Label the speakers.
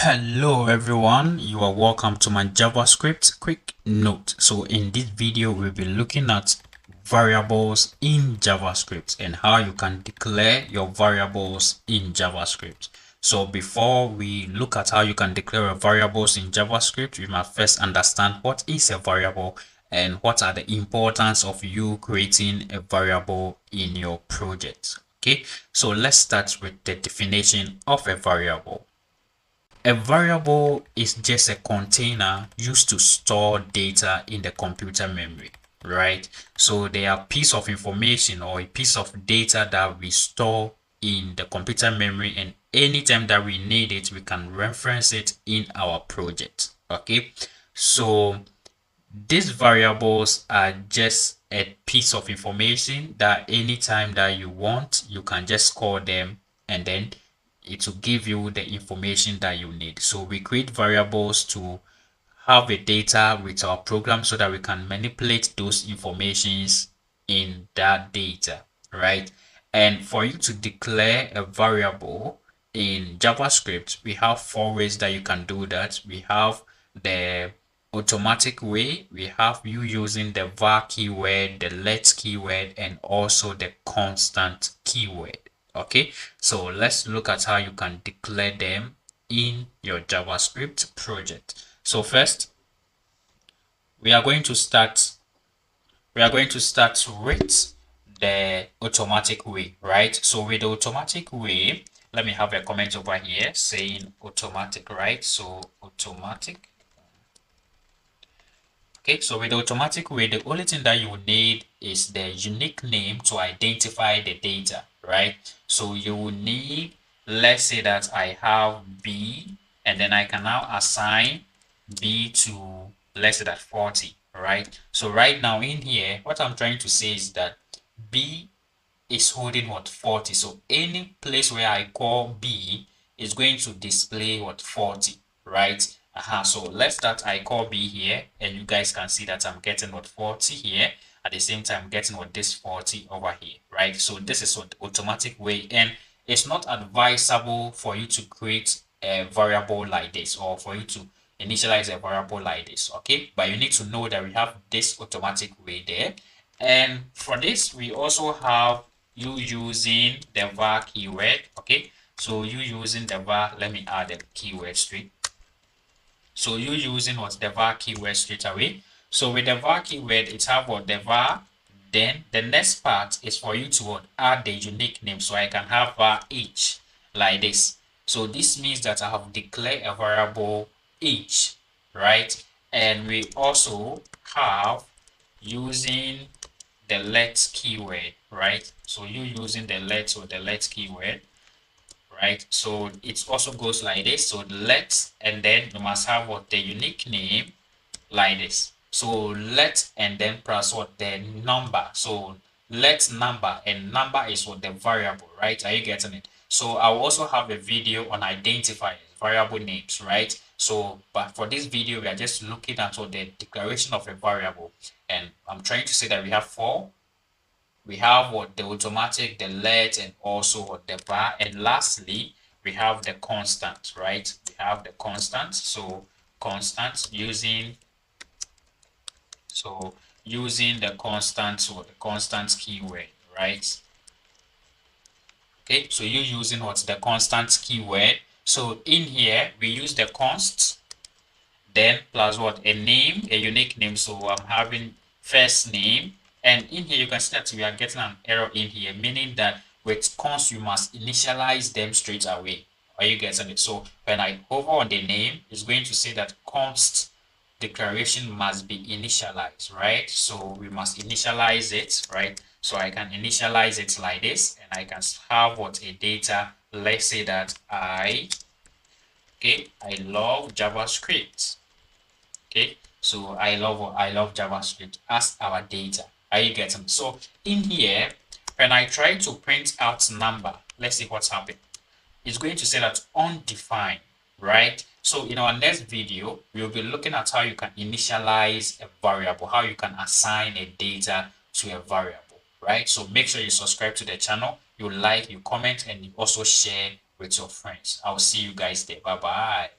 Speaker 1: Hello everyone, you are welcome to my JavaScript quick note. So in this video we'll be looking at variables in JavaScript and how you can declare your variables in JavaScript. So before we look at how you can declare your variables in JavaScript, we must first understand what is a variable and what are the importance of you creating a variable in your project. Okay, so let's start with the definition of a variable. A variable is just a container used to store data in the computer memory, right? So they are a piece of information or a piece of data that we store in the computer memory, and anytime that we need it, we can reference it in our project. Okay, so these variables are just a piece of information that anytime that you want, you can just call them and then it will give you the information that you need. So we create variables to have a data with our program so that we can manipulate those informations in that data, right? And for you to declare a variable in JavaScript, we have four ways that you can do that. We have the automatic way, we have you using the var keyword, the let keyword, and also the constant keyword. Okay, so let's look at how you can declare them in your JavaScript project. So first, we are going to start with the automatic way, right? So with the automatic way, let me have a comment over here saying automatic, right? So automatic. Okay, so with the automatic way, the only thing that you will need is the unique name to identify the data, right? So you will need, let's say that I have B, and then I can now assign B to, let's say that 40, right? So right now in here, what I'm trying to say is that B is holding what 40. So any place where I call B is going to display what 40, right? So let's start. I call B here, and you guys can see that I'm getting what 40 here. At the same time, getting what this 40 over here, right? So this is what automatic way, and it's not advisable for you to create a variable like this or for you to initialize a variable like this, okay? But you need to know that we have this automatic way there. And for this, we also have you using the var keyword, okay? So you using the var, let me add the keyword straight. So you using what the var keyword straight away. So with the var keyword, it's have what the var. Then the next part is for you to what, add the unique name. So I can have var each like this. So this means that I have declared a variable each, right? And we also have using the let keyword, right? So you using the let or the let keyword, right? So it also goes like this. So let, and then you must have what the unique name like this. So let and then plus what the number. So let number, and number is what the variable, right? Are you getting it? So I'll also have a video on identifying variable names, right? So but for this video we are just looking at what the declaration of a variable, and I'm trying to say that we have four. We have what the automatic, the let, and also what the var, and lastly we have the constant, right? We have the constant. So constant using the constant or the constant keyword, right? Okay, so you're using what's the constant keyword. So in here we use the const, then plus what a name, a unique name. So I'm having first name, and in here you can see that we are getting an error in here, meaning that with const you must initialize them straight away. Are you getting it? So when I hover on the name, it's going to say that const declaration must be initialized, right? So we must initialize it, right? So I can initialize it like this, and I can have what a data, let's say that I love JavaScript. Okay, so I love JavaScript as our data. Are you getting? So in here, when I try to print out number, let's see what's happened. It's going to say that undefined, right? So in our next video, we'll be looking at how you can initialize a variable, how you can assign a data to a variable, right? So make sure you subscribe to the channel, you like, you comment, and you also share with your friends. I'll see you guys there. Bye bye.